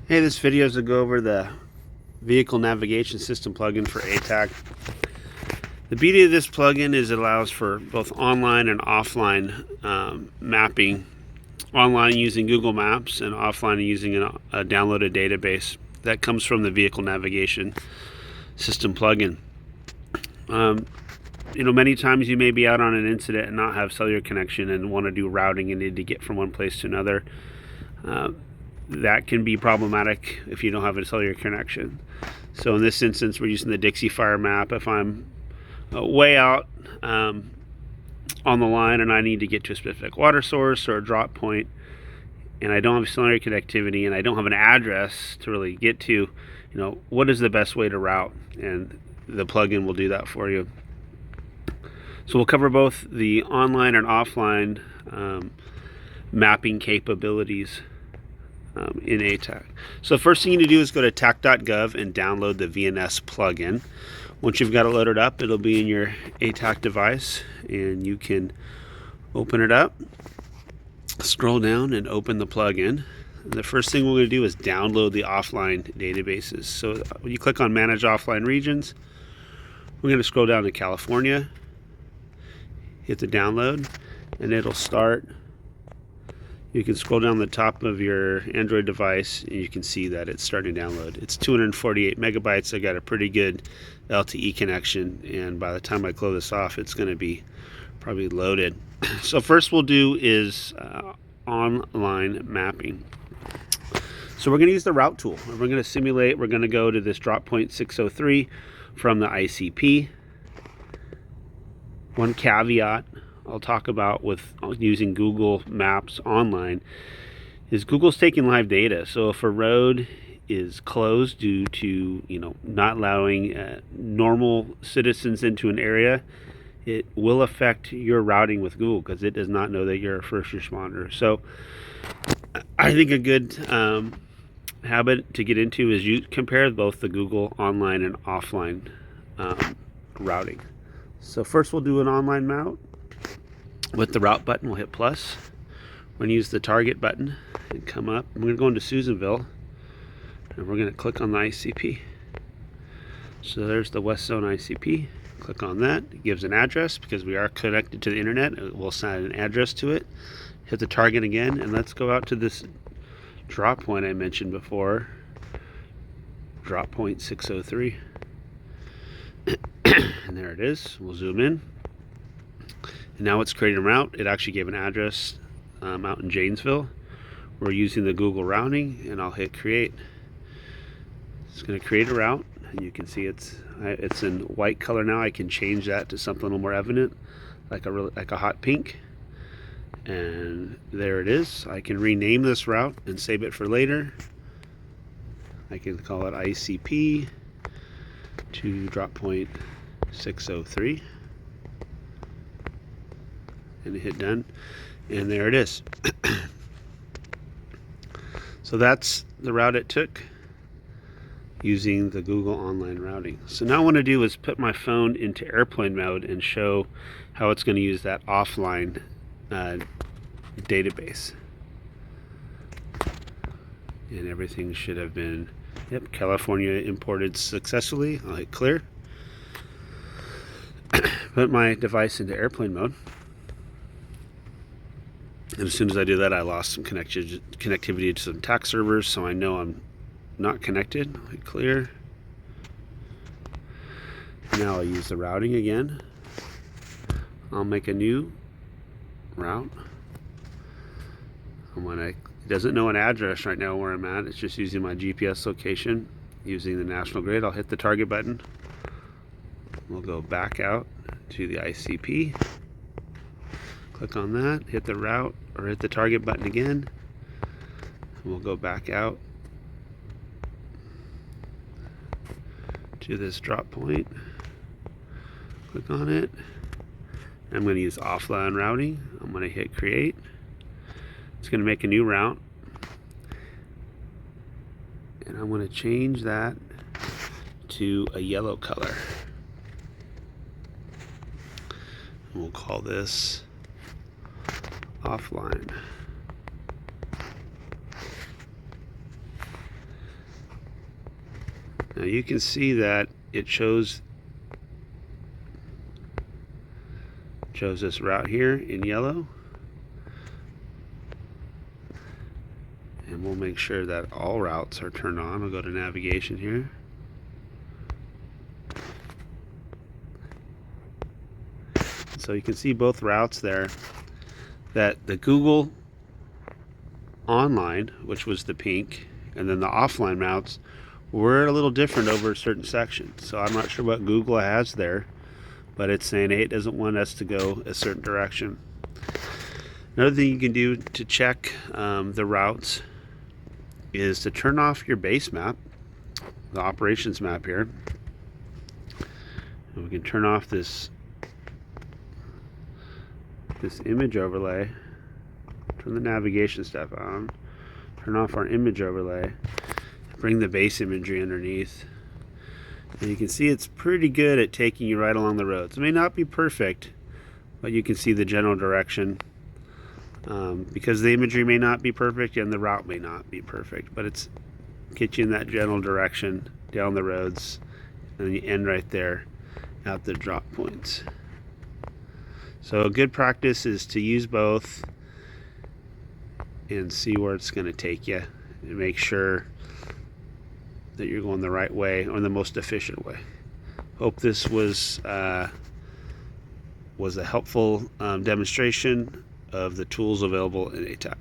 Hey, this video is to go over the vehicle navigation system plugin for Atak. The beauty of this plugin is it allows for both online and offline mapping. Online using Google Maps and offline using a downloaded database that comes from the vehicle navigation system plugin. Many times you may be out on an incident and not have cellular connection and want to do routing and need to get from one place to another. That can be problematic if you don't have a cellular connection. So in this instance, we're using the Dixie Fire map. If I'm way out on the line and I need to get to a specific water source or a drop point, and I don't have cellular connectivity and I don't have an address to really get to, what is the best way to route? And the plugin will do that for you. So we'll cover both the online and offline mapping capabilities in Atak. So the first thing you need to do is go to atak.gov and download the VNS plugin. Once you've got it loaded up, it'll be in your Atak device and you can open it up, scroll down and open the plugin. And the first thing we're going to do is download the offline databases. So when you click on Manage Offline Regions, we're going to scroll down to California, hit the download, and it'll start. You can scroll down the top of your Android device and you can see that it's starting to download. It's 248 megabytes. I got a pretty good LTE connection, and by the time I close this off, it's going to be probably loaded. So first we'll do is online mapping. So we're going to use the route tool. We're going to simulate. We're going to go to this drop point 603 from the ICP. One caveat I'll talk about with using Google Maps online is Google's taking live data. So if a road is closed due to not allowing normal citizens into an area, it will affect your routing with Google because it does not know that you're a first responder. So I think a good habit to get into is you compare both the Google online and offline routing. So first we'll do an online route. With the route button, we'll hit plus. We're going to use the target button and come up. We're going to go into Susanville and we're going to click on the ICP. So there's the West Zone ICP. Click on that. It gives an address because we are connected to the internet. It will assign an address to it. Hit the target again, and let's go out to this drop point I mentioned before. Drop point 603. And there it is. We'll zoom in. And now it's creating a route. It actually gave an address out in Janesville. We're using the Google routing, and I'll hit create. It's going to create a route, and you can see it's in white color now. I can change that to something a little more evident, like a hot pink. And there it is. I can rename this route and save it for later. I can call it ICP to drop point 603. And hit done, and there it is. So that's the route it took using the Google online routing. So now what I want to do is put my phone into airplane mode and show how it's going to use that offline database. And everything should have been, yep, California imported successfully. I'll hit clear. Put my device into airplane mode. And as soon as I do that, I lost some connectivity to some TAC servers, so I know I'm not connected. I'll hit clear. Now I'll use the routing again. I'll make a new route. It doesn't know an address right now where I'm at. It's just using my GPS location using the national grid. I'll hit the target button. We'll go back out to the ICP. Click on that, hit the route or hit the target button again. We'll go back out to this drop point. Click on it. I'm going to use offline routing. I'm going to hit create. It's going to make a new route. And I'm going to change that to a yellow color. And we'll call this offline. Now you can see that it shows this route here in yellow. And we'll make sure that all routes are turned on. I'll go to navigation here. So you can see both routes there, that the Google online, which was the pink, and then the offline routes were a little different over a certain section. So I'm not sure what Google has there, but it's saying, hey, it doesn't want us to go a certain direction. Another thing you can do to check the routes is to turn off your base map, the operations map here. And we can turn off this image overlay, turn the navigation stuff on, turn off our image overlay, bring the base imagery underneath. And you can see it's pretty good at taking you right along the roads. It may not be perfect, but you can see the general direction. Because the imagery may not be perfect and the route may not be perfect, but it's get you in that general direction down the roads, and then you end right there at the drop points. So a good practice is to use both and see where it's going to take you, and make sure that you're going the right way or the most efficient way. Hope this was a helpful demonstration of the tools available in Atak.